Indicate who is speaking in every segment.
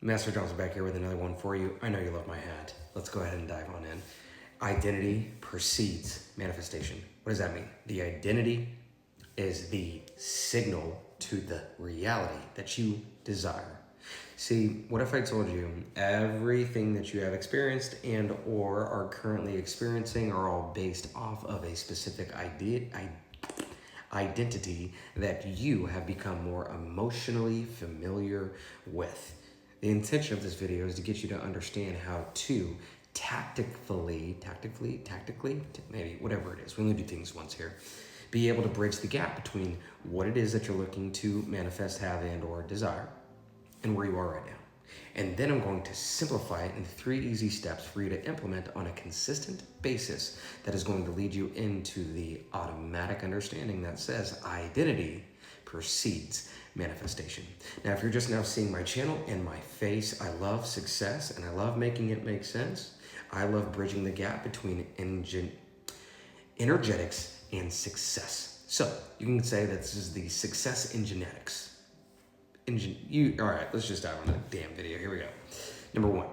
Speaker 1: Master Johnson back here with another one for you. I know you love my hat. Let's go ahead and dive on in. Identity precedes manifestation. What does that mean? The identity is the signal to the reality that you desire. See, what if I told you everything that you have experienced and or are currently experiencing are all based off of a specific identity that you have become more emotionally familiar with? The intention of this video is to get you to understand how to tactically, maybe whatever it is. We only do things once here. Be able to bridge the gap between what it is that you're looking to manifest, have, and or desire, and where you are right now. And then I'm going to simplify it in 3 easy steps for you to implement on a consistent basis that is going to lead you into the automatic understanding that says identity precedes manifestation. Now, if you're just now seeing my channel and my face, I love success and I love making it make sense. I love bridging the gap between energetics and success. So you can say that this is the success in genetics. All right, let's just dive on the damn video. Here we go. Number 1,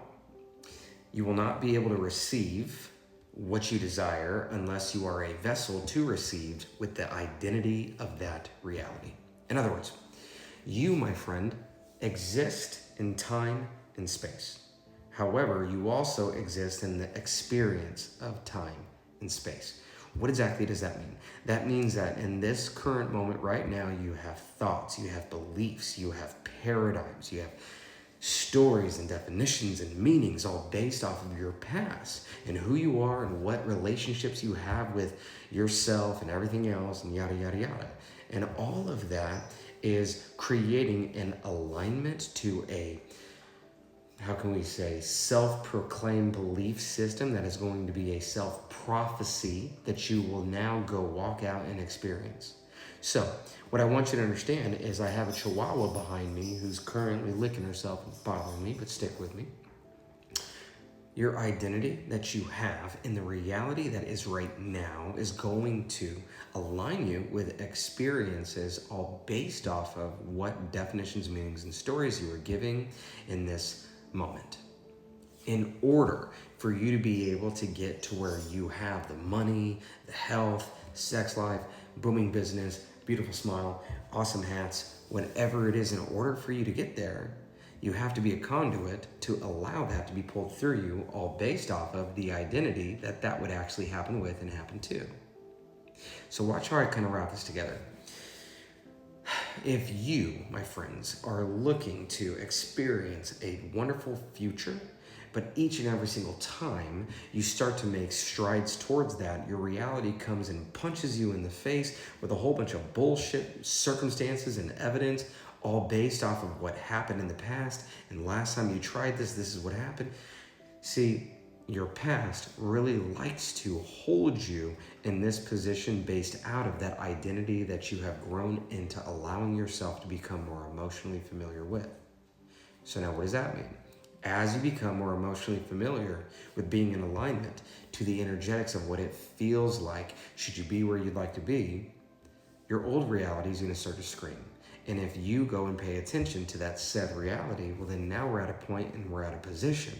Speaker 1: you will not be able to receive what you desire unless you are a vessel to receive with the identity of that reality. In other words, you, my friend, exist in time and space. However, you also exist in the experience of time and space. What exactly does that mean? That means that in this current moment right now, you have thoughts, you have beliefs, you have paradigms, you have stories and definitions and meanings all based off of your past and who you are and what relationships you have with yourself and everything else and yada, yada, yada. And all of that is creating an alignment to a, how can we say, self-proclaimed belief system that is going to be a self-prophecy that you will now go walk out and experience. So what I want you to understand is I have a chihuahua behind me who's currently licking herself and bothering me, but stick with me. Your identity that you have in the reality that is right now is going to align you with experiences all based off of what definitions, meanings, and stories you are giving in this moment. In order for you to be able to get to where you have the money, the health, sex life, booming business, beautiful smile, awesome hats, whatever it is, in order for you to get there, you have to be a conduit to allow that to be pulled through you, all based off of the identity that that would actually happen with and happen to. So watch how I kind of wrap this together. If you, my friends, are looking to experience a wonderful future, but each and every single time you start to make strides towards that, your reality comes and punches you in the face with a whole bunch of bullshit circumstances and evidence, all based off of what happened in the past. And last time you tried this, this is what happened. See, your past really likes to hold you in this position based out of that identity that you have grown into allowing yourself to become more emotionally familiar with. So now what does that mean? As you become more emotionally familiar with being in alignment to the energetics of what it feels like, should you be where you'd like to be, your old reality is going to start to scream. And if you go and pay attention to that said reality, well, then now we're at a point and we're at a position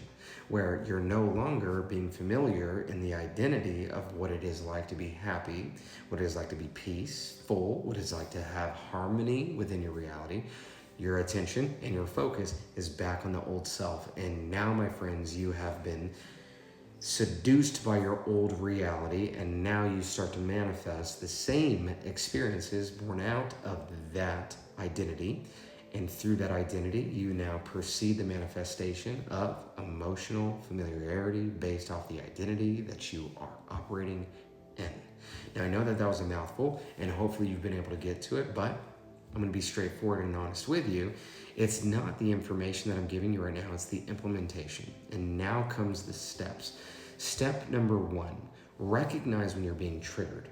Speaker 1: where you're no longer being familiar in the identity of what it is like to be happy, what it is like to be peaceful, what it is like to have harmony within your reality. Your attention and your focus is back on the old self. And now, my friends, you have been seduced by your old reality, and now you start to manifest the same experiences born out of that identity. And through that identity, you now perceive the manifestation of emotional familiarity based off the identity that you are operating in. Now, I know that that was a mouthful, and hopefully you've been able to get to it, but I'm going to be straightforward and honest with you. It's not the information that I'm giving you right now, it's the implementation. And now comes the steps. Step number 1, recognize when you're being triggered.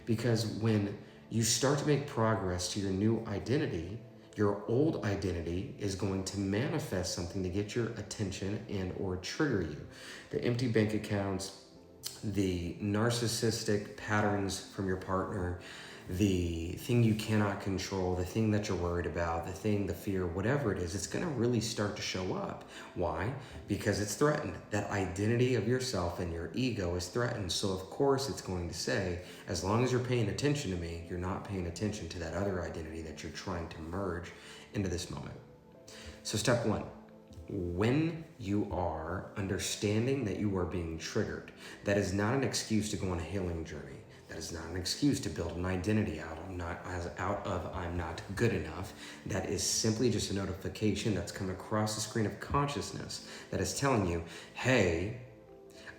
Speaker 1: Because when you start to make progress to your new identity, your old identity is going to manifest something to get your attention and or trigger you. The empty bank accounts, the narcissistic patterns from your partner, the thing you cannot control, the thing that you're worried about, the fear, whatever it is, it's going to really start to show up. Why? Because it's threatened. That identity of yourself and your ego is threatened. So of course it's going to say, as long as you're paying attention to me, you're not paying attention to that other identity that you're trying to merge into this moment. So step one, when you are understanding that you are being triggered, that is not an excuse to go on a healing journey. That is not an excuse to build an identity out of I'm not good enough. That is simply just a notification that's come across the screen of consciousness that is telling you, hey,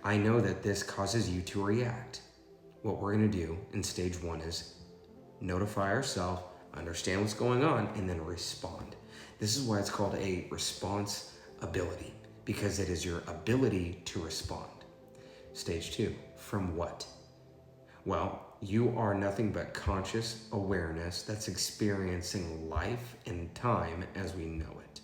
Speaker 1: I know that this causes you to react. What we're going to do in stage one is notify ourselves, understand what's going on, and then respond. This is why it's called a response ability, because it is your ability to respond. Stage two, from what? Well, you are nothing but conscious awareness that's experiencing life and time as we know it,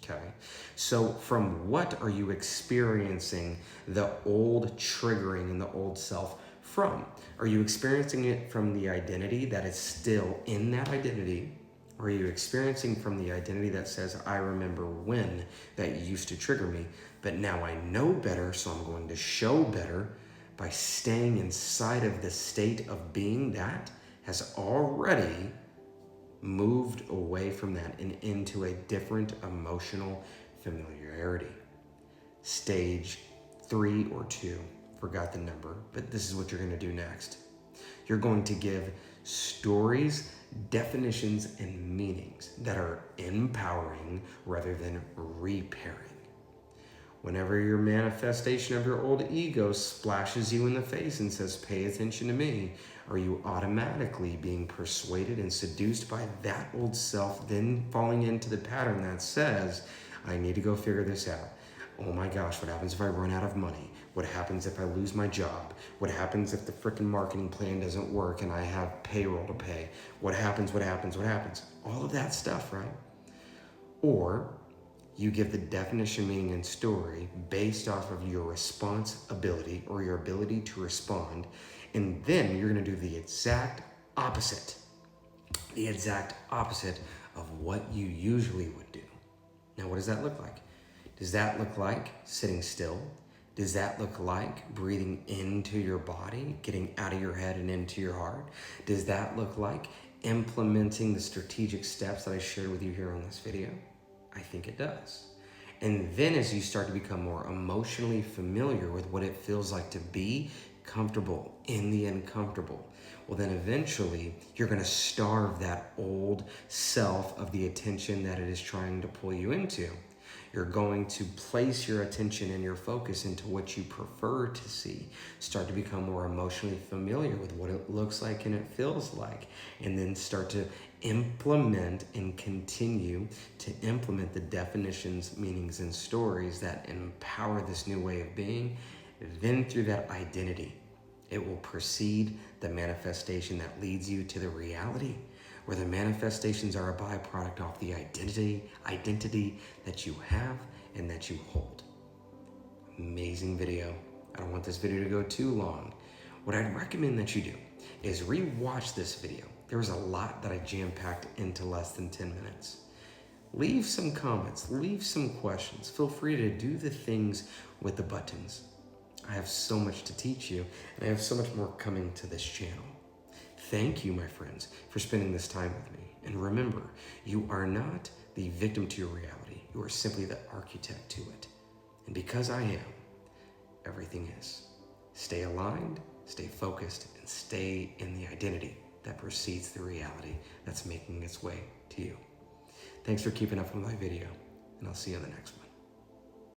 Speaker 1: okay? So from what are you experiencing the old triggering and the old self from? Are you experiencing it from the identity that is still in that identity? Or are you experiencing from the identity that says, I remember when that used to trigger me, but now I know better, so I'm going to show better by staying inside of the state of being that has already moved away from that and into a different emotional familiarity. Stage 3 or 2, forgot the number, but this is what you're going to do next. You're going to give stories, definitions, and meanings that are empowering rather than repairing. Whenever your manifestation of your old ego splashes you in the face and says, pay attention to me, are you automatically being persuaded and seduced by that old self, then falling into the pattern that says, I need to go figure this out. Oh my gosh, what happens if I run out of money? What happens if I lose my job? What happens if the freaking marketing plan doesn't work and I have payroll to pay? What happens? All of that stuff, right? Or you give the definition, meaning, and story based off of your response ability or your ability to respond. And then you're going to do the exact opposite of what you usually would do. Now, what does that look like? Does that look like sitting still? Does that look like breathing into your body, getting out of your head and into your heart? Does that look like implementing the strategic steps that I shared with you here on this video? I think it does. And then as you start to become more emotionally familiar with what it feels like to be comfortable in the uncomfortable, well, then eventually you're going to starve that old self of the attention that it is trying to pull you into. You're going to place your attention and your focus into what you prefer to see. Start to become more emotionally familiar with what it looks like and it feels like. And then start to implement and continue to implement the definitions, meanings, and stories that empower this new way of being. Then through that identity, it will precede the manifestation that leads you to the reality, where the manifestations are a byproduct of the identity that you have and that you hold. Amazing video. I don't want this video to go too long. What I'd recommend that you do is rewatch this video. There was a lot that I jam-packed into less than 10 minutes. Leave some comments, leave some questions. Feel free to do the things with the buttons. I have so much to teach you, and I have so much more coming to this channel. Thank you, my friends, for spending this time with me. And remember, you are not the victim to your reality. You are simply the architect to it. And because I am, everything is. Stay aligned, stay focused, and stay in the identity that precedes the reality that's making its way to you. Thanks for keeping up with my video, and I'll see you in the next one.